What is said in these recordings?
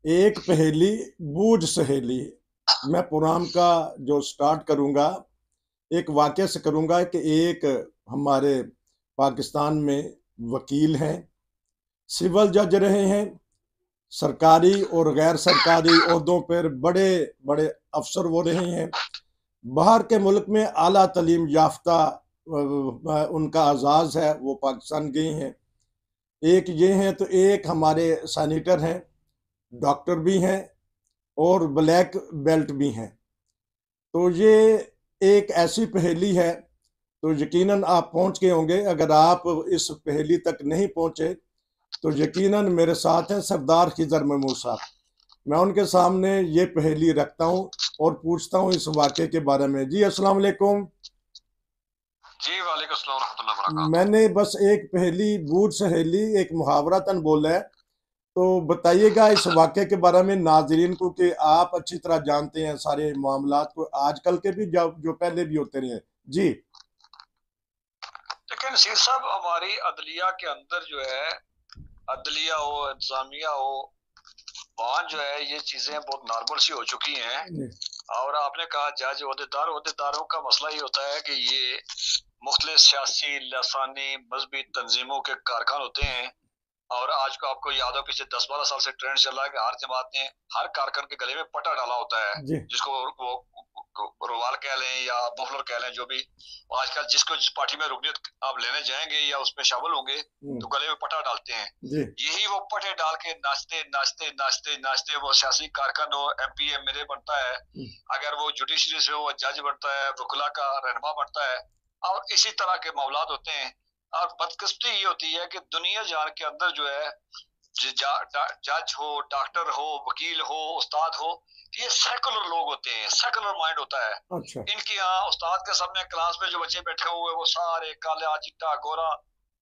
एक पहेली बूझ सहेली। मैं प्रोग्राम का जो स्टार्ट करूंगा एक वाक्य से करूंगा कि एक हमारे पाकिस्तान में वकील हैं, सिविल जज रहे हैं, सरकारी और गैर सरकारी ओहदों पर बड़े बड़े अफसर वो रहे हैं, बाहर के मुल्क में आला तालीम याफ्ता उनका आज़ाज़ है, वो पाकिस्तान गए हैं। एक ये हैं, तो एक हमारे सैनिटर हैं, डॉक्टर भी हैं और ब्लैक बेल्ट भी हैं। तो ये एक ऐसी पहेली है, तो यकीनन आप पहुंच गए होंगे। अगर आप इस पहेली तक नहीं पहुंचे तो यकीनन मेरे साथ हैं सरदार खिजर महमूद साहब। मैं उनके सामने ये पहेली रखता हूं और पूछता हूं इस वाक़े के बारे में। जी अस्सलाम वालेकुम। जी वालेकुम अस्सलाम रहमतुल्लाहि व बरकातहू। मैंने बस एक पहेली बूझ सहेली एक मुहावरतन बोला है, तो बताइएगा इस वाक़े के बारे में नाजरीन को, कि आप अच्छी तरह जानते हैं सारे मामलात को, आजकल के भी जो पहले भी होते रहे। जी देखिए नसीर साहब, हमारी अदलिया के अंदर जो है, अदलिया हो इंतजामिया हो, वहाँ जो है ये चीजें बहुत नॉर्मल सी हो चुकी हैं। और आपने कहा जज अहदेदारों का मसला ये होता है कि ये मुख्तलिफ सियासी लसानी मजहबी तंजीमों के कारकुन होते हैं। और आज को आपको याद हो, पिछले 10-12 साल से ट्रेंड चल रहा है कि हर जमात ने हर कारकुन के गले में पट्टा डाला होता है, जी जिसको वो रुवाल कह लें या मुफलर कह लें, जो भी। आजकल जिसको जिस पार्टी में रुकनीत आप लेने जाएंगे या उसमें शामिल होंगे तो गले में पट्टा डालते हैं। जी यही वो पट्टे डाल के नाचते नाचते नाचते नाचते वो सियासी कारकुन हो, MP MLA बनता है, अगर वो जुडिशरी से हो जज बनता है, वकुला का रहनुमा बनता है। और इसी तरह के मामलात होते हैं। और बदकिस्मती ये होती है कि दुनिया जान के अंदर जो है, जज हो, डॉक्टर हो, वकील हो, उस्ताद हो, ये सेकुलर लोग होते हैं, सेकुलर माइंड होता है। अच्छा। इनके यहाँ उस्ताद के सामने क्लास में जो बच्चे बैठे हुए वो सारे काला चिट्टा गोरा,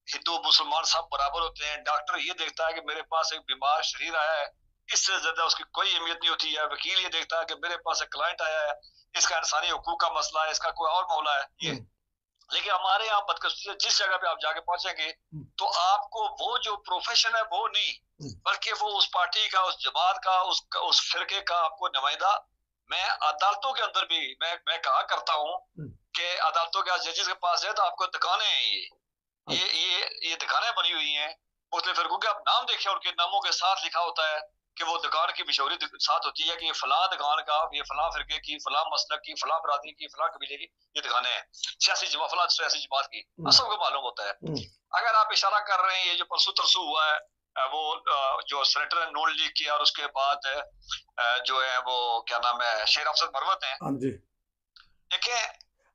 हिंदू मुसलमान सब बराबर होते हैं। डॉक्टर ये देखता है कि मेरे पास एक बीमार शरीर आया है, इससे ज्यादा उसकी कोई अहमियत नहीं होती है। वकील ये देखता है कि मेरे पास एक क्लाइंट आया है, इसका इंसानी हुकूक का मसला है, इसका कोई और मामला है ये। लेकिन हमारे यहाँ बदकिस्मती से जिस जगह पे आप जाके पहुंचेंगे तो आपको वो जो प्रोफेशन है वो नहीं, बल्कि वो उस पार्टी का, उस जमात का, उस फिरके का आपको नुमाइंदा। मैं अदालतों के अंदर भी मैं कहा करता हूँ कि अदालतों के जजेस के पास है तो आपको दुकानें हैं, ये दुकानें बनी हुई हैं। मुख्तलिफ फिरकों के आप नाम देखें, उनके नामों के साथ लिखा होता है कि वो दुकान की मशहूरी साथ होती है कि ये फलां दुकान का, ये फलां फिरके की, फलां मसलक की, फलां बरादरी की, फलां कबीले की ये दुकानें हैं, सियासी जमात की। सबको मालूम होता है। अगर आप इशारा कर रहे हैं ये जो परसों तरसों हुआ है, वो जो सेनेटर है नून लीग की, और उसके बाद जो है वो क्या नाम है, शेर अफसर मरवत है। हाँ जी। देखिए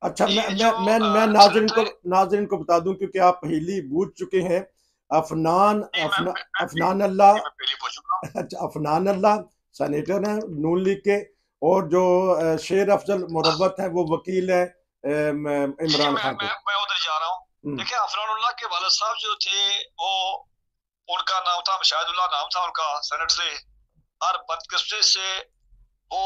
अच्छा, ये जो मैं सेनेटर, नाजरीन को बता दूं, क्योंकि आप पहली बूझ चुके हैं। अफनान अफनान मैं अल्लाह। पहले पूछ चुका हूँ। अच्छा, अफनान अल्लाह सेनेटर हैं नून लीग के, और जो शेर अफजल मुरव्वत है वो वकील है जी इमरान खान के। मैं उधर जा रहा हूँ। देखिए अफनानुल्लाह के वालिद साहब जो थे, वो, उनका नाम था मुशाहिदुल्लाह, नाम था उनका सेनेट से। और बदकिस्मती से वो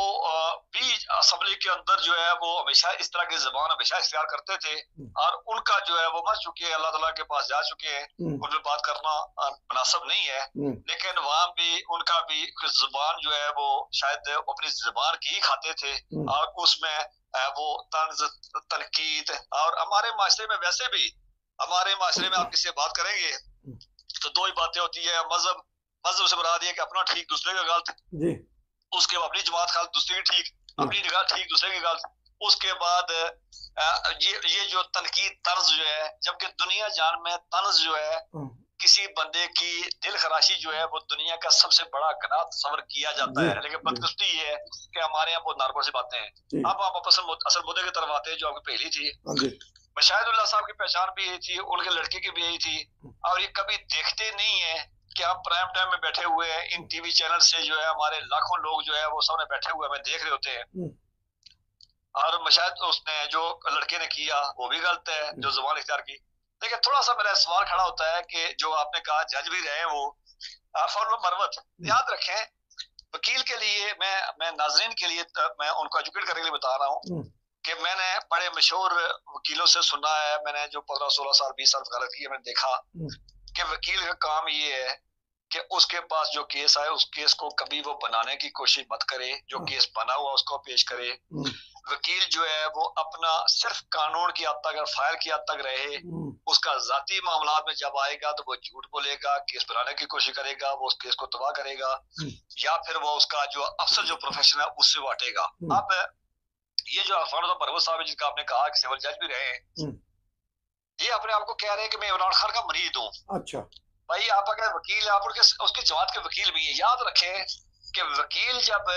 भी असेंबली के अंदर जो है वो हमेशा इस तरह की जबान हमेशा इख्तियार करते थे। और उनका जो है वो मर चुके हैं, अल्लाह ताला के पास जा चुके हैं, उनमें बात करना मुनासिब नहीं है। लेकिन वहां भी उनका भी जुबान जो है वो शायद अपनी जुबान की ही खाते थे। और उसमें वो तंज तनकीद, और हमारे माशरे में वैसे भी, हमारे माशरे में आप किसी बात करेंगे तो दो ही बातें होती है, मजहब, मजहब से बता दिया कि अपना ठीक दूसरे का गलत, उसके बाद अपनी जमात खाल दूसरे की ठीक, अपनी जगह ठीक दूसरे की गलत। उसके बाद ये जो तनकीद तर्ज जो है, जबकि दुनिया जान में तर्ज जो है किसी बंदे की दिल खराशी जो है वो दुनिया का सबसे बड़ा गुनाह तस्वर किया जाता है। लेकिन बदकिस्मती ये है कि हमारे यहाँ बहुत नॉर्मल सी बातें हैं। अब आप असल मुद्दे की तरफ आते हैं, जो आपकी पहली थी। मुशाहिदुल्लाह साहब की पहचान भी यही थी, उनके लड़के की भी यही थी। और ये कभी देखते नहीं है कि हम प्राइम टाइम में बैठे हुए हैं, इन टीवी चैनल से जो है हमारे लाखों लोग जो है वो सामने बैठे हुए हमें देख रहे होते हैं। और शायद उसने जो लड़के ने किया वो भी गलत है, जो जुबान इख्तियार की। देखिए थोड़ा सा मेरा सवाल खड़ा होता है कि जो आपने कहा जज भी रहे वो फॉलो मरवत, याद रखें वकील के लिए, मैं नाजरीन के लिए, मैं उनको एजुकेट करने के लिए बता रहा हूँ कि मैंने बड़े मशहूर वकीलों से सुना है, मैंने जो 15-16 साल 20 साल वकालत की है, मैंने देखा कि वकील का काम ये है कि उसके पास जो केस आए उस केस को कभी वो बनाने की कोशिश मत करे, जो केस बना हुआ उसको पेश करे। वकील जो है वो अपना सिर्फ कानून की हद तक, फाइल की हद तक रहे। उसका जाती मामला में जब आएगा तो वो झूठ बोलेगा, केस बनाने की कोशिश करेगा, वो उस केस को तबाह करेगा, या फिर वो उसका जो अफसर जो प्रोफेशन है उससे वो हटेगा। अब ये जो अफरोज परवेज साहब जिनका आपने कहा कि सिविल जज भी रहे, ये अपने आप को कह रहे हैं कि मैं इमरान खान का मरीद हूँ। अच्छा भाई, आप अगर वकील, आप उनके उसकी जमात के वकील भी है, याद रखें कि वकील जब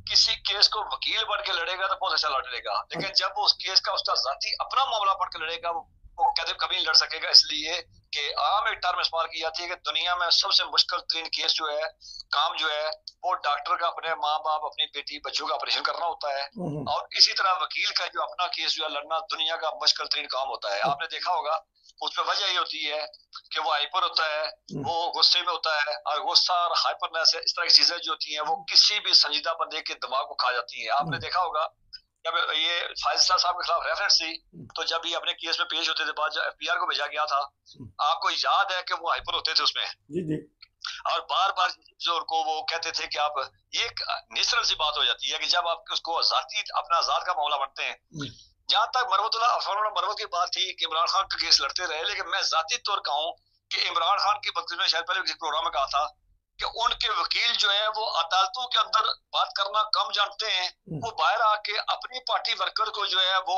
किसी केस को वकील बन के लड़ेगा तो बहुत अच्छा लड़ेगा, लेकिन जब उस केस का उसका जाती अपना मामला बन के लड़ेगा वो कभी नहीं लड़ सकेगा। इसलिए कि आम एक टर्म इस्तेमाल की जाती है कि दुनिया में सबसे मुश्किल तरीन केस जो है, काम जो है, वो डॉक्टर का अपने माँ बाप, अपनी बेटी बच्चों का ऑपरेशन करना होता है, और इसी तरह वकील का जो अपना केस जो है लड़ना दुनिया का मुश्किल तरीन काम होता है। आपने देखा होगा उस पर वजह ये होती है कि वो हाइपर होता है, वो गुस्से में होता है, और गुस्सा और हाइपरनेस इस तरह की चीजें जो होती हैं वो किसी भी संजीदा बंदे के दिमाग को खा जाती हैं। आपने देखा होगा जब ये फायजा साहब के खिलाफ रेफरेंस थी, तो जब ये अपने केस में पेश होते थे, बाद एफबीआर को भेजा गया था, आपको याद है कि वो हाइपर होते थे उसमें, जी। और बार बार जो उनको वो कहते थे कि आप, ये नेचुरल सी बात हो जाती है कि जब आप उसको आजादी अपना आजाद का मामला बनते हैं। जहां तक मरवत की बात थी कि इमरान खान का केस लड़ते रहे, लेकिन मैं जाती तौर कहूं कि इमरान खान की बदले में शायद पहले किसी प्रोग्राम में कहा था कि उनके वकील जो है वो अदालतों के अंदर बात करना कम जानते हैं, वो बाहर आके अपनी पार्टी वर्कर को जो है वो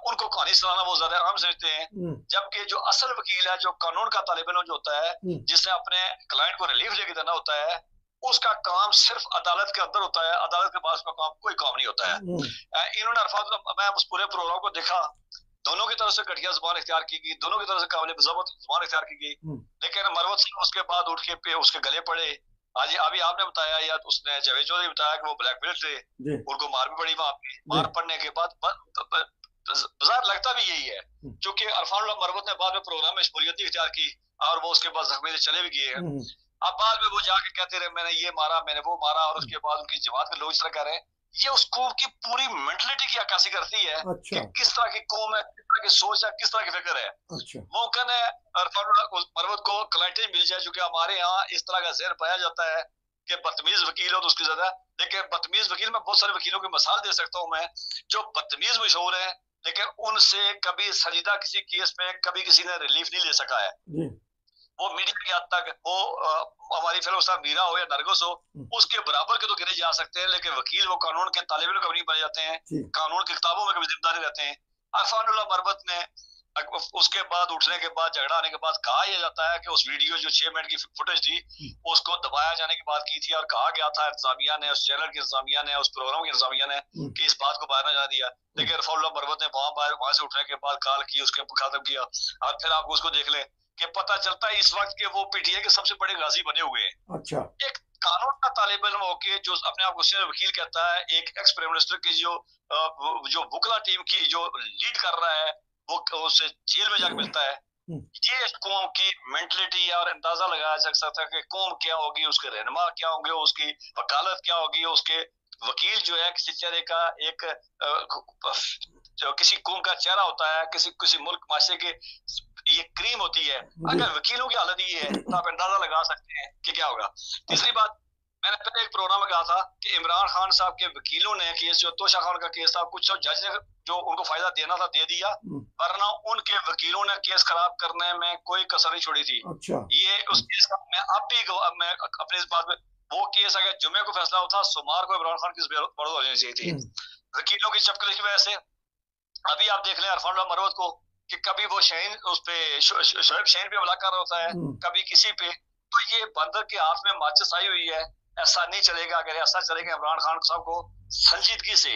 उनको कहानी सुनाना वो ज्यादा आराम समझते हैं। जबकि जो असल वकील है, जो कानून का तालिब इल्म जो होता है, जिसने अपने क्लाइंट को रिलीफ लेके देना होता है, उसका काम सिर्फ अदालत के अंदर होता है, अदालत के पास का काम कोई काम नहीं होता है। इन्होंने अल्फाज, मैं उस पूरे प्रोग्राम को देखा, दोनों की तरफ से घटिया जुबान इख्तियार की गई, दोनों की तरफ से काबिल ज़ब्त जुबान इख्तियार की गई, लेकिन मरवत सिंह उसके बाद उठ के उसके गले पड़े। आज अभी आपने बताया या उसने जावेद चौधरी बताया कि वो ब्लैक बेल्ट थे, उनको मार भी पड़ी वहां पे। मार पड़ने के बाद बाजार लगता भी यही है, क्योंकि अरफान मरवत ने बाद में प्रोग्राम में शमूलियत इख्तियार की और वो उसके बाद जख्मी से चले भी गए हैं। अब बाद में वो जाके कहते रहे मैंने ये मारा, मैंने वो मारा, और उसके बाद उनकी जमात के लोग इस तरह कह रहे हैं। ये उस कौम की पूरी मेंटलिटी की अक्कासी करती है कि किस तरह की कौम है, किस तरह की सोच है, किस तरह की फिक्र है। मुमकिन है मरवत को क्लाइंटेज मिल जाए, क्योंकि हमारे यहाँ इस तरह का जहर पाया जाता है कि बदतमीज वकील हो तो उसकी ज्यादा, लेकिन बदतमीज वकील में बहुत सारे वकीलों की मिसाल दे सकता हूँ मैं, जो बदतमीज मशहूर है, लेकिन उनसे कभी संजीदा किसी केस में कभी किसी ने रिलीफ नहीं ले सका है। वो मीडिया की हद तक, वो हमारी फिल्म साहब मीरा हो या नरगिस हो, उसके बराबर के तो गिरे जा सकते हैं, लेकिन वकील वो कानून के तालिब इल्म कभी नहीं बन जाते हैं, कानून की किताबों में कभी जिम्मेदारी रहते हैं। अरफानुल्लाह मरवत ने उसके बाद उठने के बाद, झगड़ा आने के बाद कहा यह जाता है कि उस वीडियो जो 6 मिनट की फुटेज थी उसको दबाया जाने की बात की थी, और कहा गया था इंतजामिया ने, उस चैनल की इंतजामिया ने, उस प्रोग्राम की इंतजामिया ने कि इस बात को बाहर न जाने दिया। लेकिन अरफानुल्लाह मरवत ने वहां से उठने के बाद कॉल की, उसके खत्म किया, और फिर आपको उसको देख ले कि पता चलता है इस वक्त के वो पीटीए के सबसे बड़े गाजी बने हुए हैं। अच्छा, एक कानून का तालिब इल्म होके जो अपने आप को सीनियर वकील कहता है, एक एक्स प्राइम मिनिस्टर की जो वकला टीम की जो लीड कर रहा है, वो उसे जेल में जाकर मिलता है। ये इस कौम की मेंटलिटी और अंदाजा लगाया जा सकता है कि कौम क्या होगी, उसके रहनुमा क्या होंगे, उसकी वकालत क्या होगी, उसके वकील जो है किसी चेहरे का एक जो किसी कौम का चेहरा होता है, किसी मुल्क माशरे के ये क्रीम होती है। अगर वकीलों की हालत ये है तो आप अंदाजा लगा सकते हैं कि क्या होगा। तीसरी बात, मैंने पहले एक प्रोग्राम में कहा था कि इमरान खान साहब के वकीलों ने केस, जो तोशा खान का केस था, कुछ जज ने जो उनको फायदा देना था दे दिया, वरना उनके वकीलों ने केस खराब करने में कोई कसर नहीं छोड़ी थी। अच्छा। ये उस केस का मैं अब भी मैं अपने इस बात में, वो केस अगर जुम्मे को फैसला होता, सोमवार को इमरान खान की बढ़त हो जानी चाहिए थी। वकीलों की चपकली की वजह से अभी आप देख लें अरफानुल्लाह मरवत को कि कभी वो शहीन उस पे शोएब शहीन पे हमला कर रहा होता है, कभी किसी पे, तो ये बंदर के हाथ में माचिस आई हुई है। ऐसा नहीं चलेगा। अगर ऐसा चलेगा, इमरान खान साहब को संजीदगी से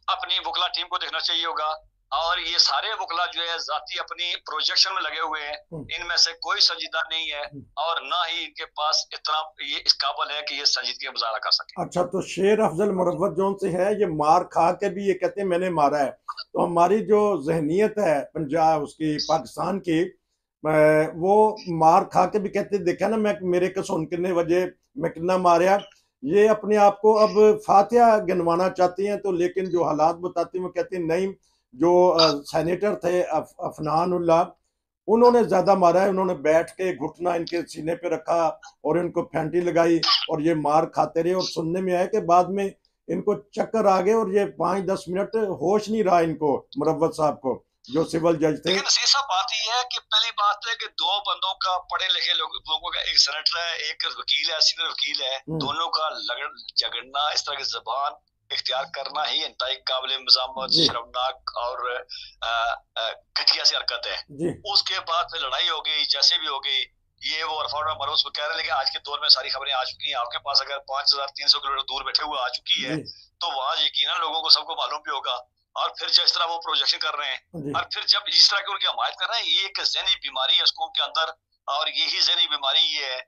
अपनी वकला टीम को देखना चाहिए होगा, और ये सारे वकला जो है जाती अपनी प्रोजेक्शन में लगे हुए हैं, इनमें से कोई संजीदा नहीं है, और ना ही इनके पास इतना ये इस काबिल है कि ये संजीदगी मुजाहरा कर सके। अच्छा, तो शेर अफजल मरवत जोन से है, ये मार खा के भी ये कहते हैं मैंने मारा है, तो हमारी जो जहनीत है पंजाब उसकी पाकिस्तान की, वो मार खा के भी कहते देखा ना, मैं मेरे को सुन कितने वजह मैं कितना मारा, ये अपने आप को अब फातिहा गिनवाना चाहती हैं। तो लेकिन जो हालात बताती हैं वो कहती हैं नहीं, जो सेनेटर थे अफनानुल्लाह, उन्होंने ज्यादा मारा है। उन्होंने बैठ के घुटना इनके सीने पे रखा और इनको फैंटी लगाई और ये मार खाते रहे, और सुनने में आया कि बाद में इनको चक्कर आ गए और ये 5-10 मिनट होश नहीं रहा इनको, मुरव्वत साहब को, जो सिविल जज थे। लेकिन नसीर बात यह है कि पहली बात है कि दो बंदों का, पढ़े लिखे लोगों का, एक सेनेटर है, एक वकील है, सीनियर वकील है, दोनों का झगड़ना, इस तरह की जबान इख्तियार करना ही इंतहाई काबिल मज़ामत, शर्मनाक और घटिया सी हरकत है। उसके बाद फिर लड़ाई हो गई, जैसे भी हो गई, ये वो अरफान मरूज को कह रहे हैं, लेकिन आज के दौर में सारी खबरें आ चुकी हैं आपके पास। अगर 5300 किलोमीटर दूर बैठे हुए आ चुकी है तो वहां यकीनन लोगों को सबको मालूम भी होगा। और फिर जिस तरह वो प्रोजेक्शन कर रहे हैं और फिर जब इस तरह की उनकी हमायत कर रहे हैं, ये एक ज़हनी बीमारी है उसको के अंदर। और यही ज़हनी बीमारी ये है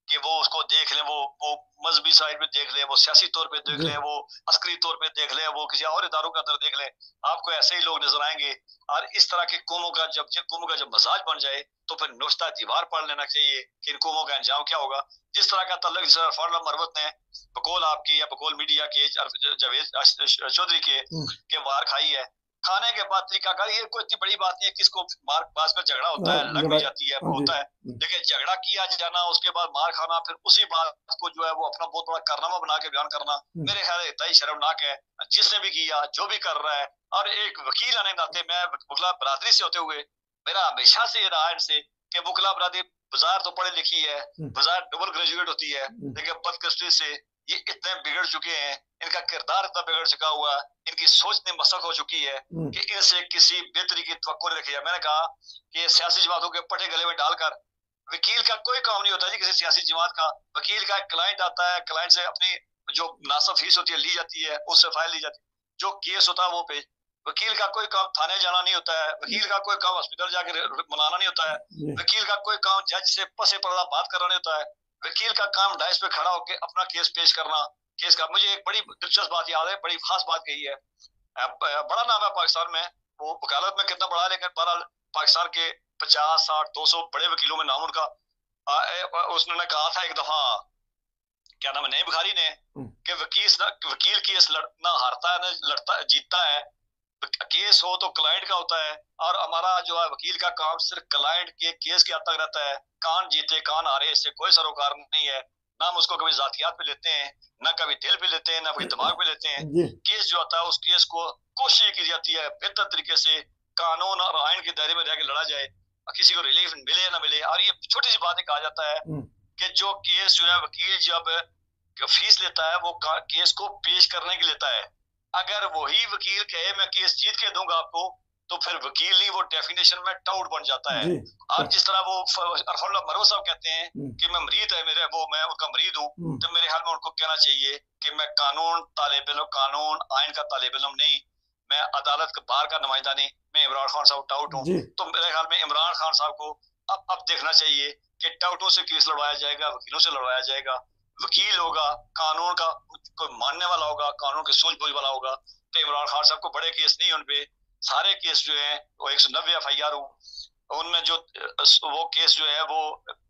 कि वो उसको देख लें, वो मजहबी साइड पे देख लें, वो सियासी तौर पे देख लें, वो अस्करी तौर पे देख लें, वो किसी और इदारों के अंदर देख लें, आपको ऐसे ही लोग नजर आएंगे। और इस तरह के कौमों का जब मजाज बन जाए तो फिर नुश्ता दीवार पढ़ लेना चाहिए कि इन कौमों का अंजाम क्या होगा। जिस तरह का तल्लक फरला मरवत ने बकौल आपकी या बकौल मीडिया के जावेद चौधरी के वार खाई है, खाने के बाद तरीकाकार, ये कोई इतनी बड़ी बात नहीं है। किसको मार पास में झगड़ा होता है, लग भी जाती है, होता है, लेकिन झगड़ा किया जाना, उसके बाद मार खाना, फिर उसी बात को जो है वो अपना बहुत बड़ा कारनामा बना के बयान करना, मेरे ख्याल इतना ही शर्मनाक है। जिसने भी किया, जो भी कर रहा है, और एक वकील आने नाते, मैं वकला बरादरी से होते हुए मेरा हमेशा से ये रहा इनसे कि वकला बरादरी बाजार तो पढ़ी लिखी है, बाजार डबल ग्रेजुएट होती है, लेकिन बदकिस्मती से ये इतने बिगड़ चुके हैं, इनका किरदार इतना बिगड़ चुका हुआ, इनकी सोच इतनी मसक हो चुकी है कि इनसे किसी बेहतरी की तवक्को नहीं रखी है। मैंने कहा कि सियासी जमातों के पटे गले में डालकर वकील का कोई काम नहीं होता जी। किसी सियासी जमात का वकील का एक क्लाइंट आता है, क्लाइंट से अपनी जो मुनासिब फीस होती है ली जाती है, उससे फाइल ली जाती है, जो केस होता है वो पे। वकील का कोई काम थाने जाना नहीं होता है, वकील का कोई काम हॉस्पिटल जाकर मनाना नहीं होता है, वकील का कोई काम जज से पसे पर्दा बात करना नहीं होता है, वकील का काम डाइस पे खड़ा होकर अपना केस पेश करना। केस का मुझे एक बड़ी दिलचस्प बात याद है, बड़ी खास बात कही है। बड़ा नाम है पाकिस्तान में, वो वकालत में कितना बड़ा है, लेकिन बहरहाल पाकिस्तान के 50, 60, 200 बड़े वकीलों में नाम उनका। उसने कहा था एक दफा, क्या नाम है, नईम बुखारी ने, कि वकील केस ना हारता है, ना लड़ता जीतता है। केस हो तो क्लाइंट का होता है, और हमारा जो है वकील का काम सिर्फ क्लाइंट के केस के हद तक रहता है। कान जीते कान हारे, इससे कोई सरोकार नहीं है। ना हम उसको कभी जातियात पे लेते हैं, ना कभी दिल पे लेते हैं, ना कभी दिमाग पे लेते हैं। केस जो होता है, उस केस को कोशिश की जाती है बेहतर तरीके से कानून और आइन के दायरे में रह के लड़ा जाए, किसी को रिलीफ मिले या ना मिले। और ये छोटी सी बात कहा जाता है कि जो केस जो है वकील जब फीस लेता है, वो केस को पेश करने के लेता है। अगर वही वकील कहे मैं केस जीत के दूंगा आपको, तो फिर वकील नहीं, वो डेफिनेशन में टाउट बन जाता है। और जिस तरह वो अरफान मरूज साहब कहते हैं कि मैं मरीद है मेरे, वो मैं उनका मरीद हूँ, तो मेरे ख्याल में उनको कहना चाहिए कि मैं कानून तालिब इल्म, कानून आइन का तालिब इल्म नहीं, मैं अदालत के बाहर का नुमाइंदा नहीं, मैं इमरान खान साहब टाउट हूँ। तो मेरे ख्याल में इमरान खान साहब को अब देखना चाहिए कि टाउटों से केस लड़वाया जाएगा, वकीलों से लड़वाया जाएगा। वकील होगा, कानून का कोई मानने वाला होगा, कानून की सूझ बूझ वाला होगा, तो इमरान खान साहब को बड़े केस नहीं, उनपे सारे केस जो है वो 190 FIR उनमें जो वो केस जो है वो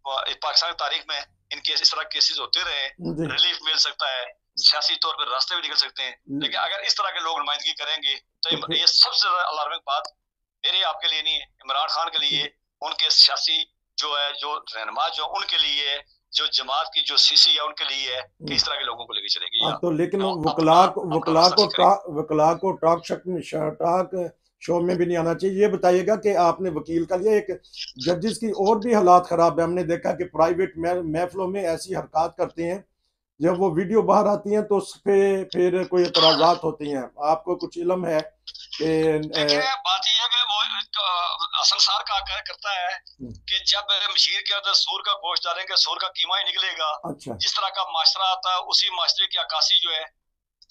पाकिस्तान की तारीख में इनके इस तरह केसेस होते रहे, रिलीफ मिल सकता है, सियासी तौर पर रास्ते भी निकल सकते हैं। लेकिन अगर इस तरह के लोग नुमाइंदगी करेंगे तो ये सबसे ज्यादा अलार्मिंग बात मेरे आपके लिए नहीं है, इमरान खान के लिए, उनके सियासी जो है, जो रहनुमा जो उनके लिए, जो जमात की जो सीसी है उनके लिए है कि इस तरह के लोगों को लेके चलेगी। तो लेकिन वकला को टॉक शो में भी नहीं आना चाहिए। ये बताइएगा कि आपने वकील का लिया, एक जजेस की और भी हालात खराब है। हमने देखा कि प्राइवेट महफिलों में ऐसी हरकत करते हैं, जब वो वीडियो बाहर आती हैं तो उस पे फिर कोई एतराजात होती हैं। आपको कुछ इल्म है कि बात यह है कि वो संसार का करता है कि जब मशीर के अंदर सूर का गोश्त डालेंगे, सूर का कीमा ही निकलेगा। अच्छा। जिस तरह का माशरा आता है, उसी माशरे की अक्कासी जो है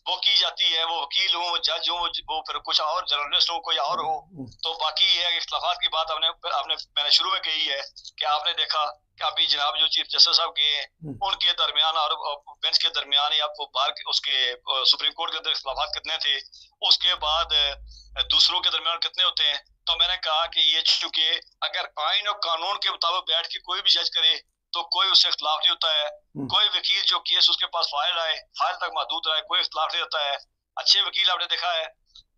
वो की जाती है। वो वकील हो, वो जज हो, वो फिर कुछ और जर्नलिस्ट हो, कोई और हो। तो बाकी ये इख्तलाफात की बात मैंने शुरू में कही है कि आपने देखा कि अभी जनाब जो चीफ जस्टिस साहब गए हैं, उनके दरमियान और बेंच के दरमियान या बार उसके सुप्रीम कोर्ट के अंदर इख्तलाफात कितने थे, उसके बाद दूसरों के दरमियान कितने होते हैं। तो मैंने कहा कि ये चूंकि अगर आइन और कानून के मुताबिक बैठ के कोई भी जज करे तो कोई उससे इख्तलाफ नहीं होता है। कोई वकील जो केस उसके पास फाइल आए, फाइल तक महदूद रहे, कोई इख्तलाफ नहीं होता है। अच्छे वकील आपने देखा है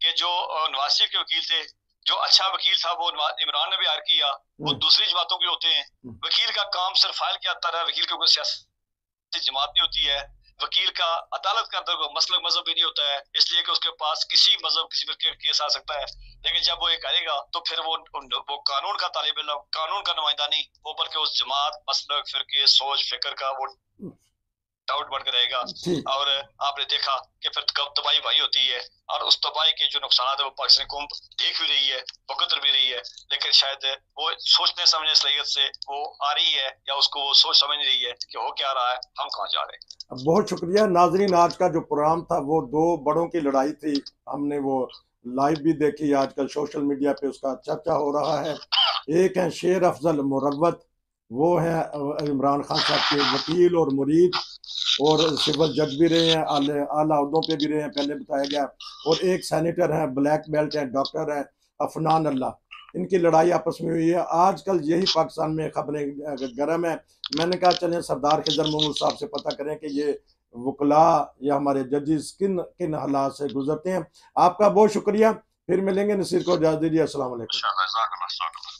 कि जो नवाज शरीफ के वकील थे, जो अच्छा वकील था वो इमरान ने भी हायर किया, वो दूसरी जमातों के होते हैं। वकील का काम सिर्फ फाइल के आता है, वकील को कोई सियासी जमात नहीं होती है। वकील का अदालत के अंदर मसलक मजहब भी नहीं होता है, इसलिए कि उसके पास किसी मजहब किसी पर केस आ सकता है। लेकिन जब वो ये करेगा तो फिर वो कानून का तालिब इल्म, कानून का नुमाइंदा नहीं, वो बल्कि उस जमात, मसलक, फिरके, सोच फिक्र का वो डाउट बढ़ के रहेगा। और आपने देखा कि फिर कब तबाही भाई होती है, और उस तबाही के जो नुकसान है वो पाकिस्तानी कौम देख भी रही है, भुगत भी रही है, लेकिन शायद वो सोचने समझने सलीकत से वो आ रही है, या उसको वो सोच समझ नहीं रही है कि हो क्या रहा है, हम कहाँ जा रहे हैं। बहुत शुक्रिया नाजरीन, आज का जो प्रोग्राम था वो दो बड़ों की लड़ाई थी, हमने वो लाइव भी देखी, आजकल सोशल मीडिया पे उसका चर्चा हो रहा है। एक है शेर अफजल मुरव्वत, वो है इमरान खान साहब के वकील और मुरीद, और सिविल जज भी रहे हैं, आला अहदों पे भी रहे हैं, पहले बताया गया। और एक सेनेटर है, ब्लैक बेल्ट है, डॉक्टर है, अफनान अल्लाह। इनकी लड़ाई आपस में हुई है। आजकल यही पाकिस्तान में खबरें गर्म है। मैंने कहा चलें सरदार खिजर महमूद साहब से पता करें कि ये वकला या हमारे जजेस किन किन हालात से गुजरते हैं। आपका बहुत शुक्रिया, फिर मिलेंगे। नसीर को इजाज़त दीजिए। अस्सलाम वालेकुम।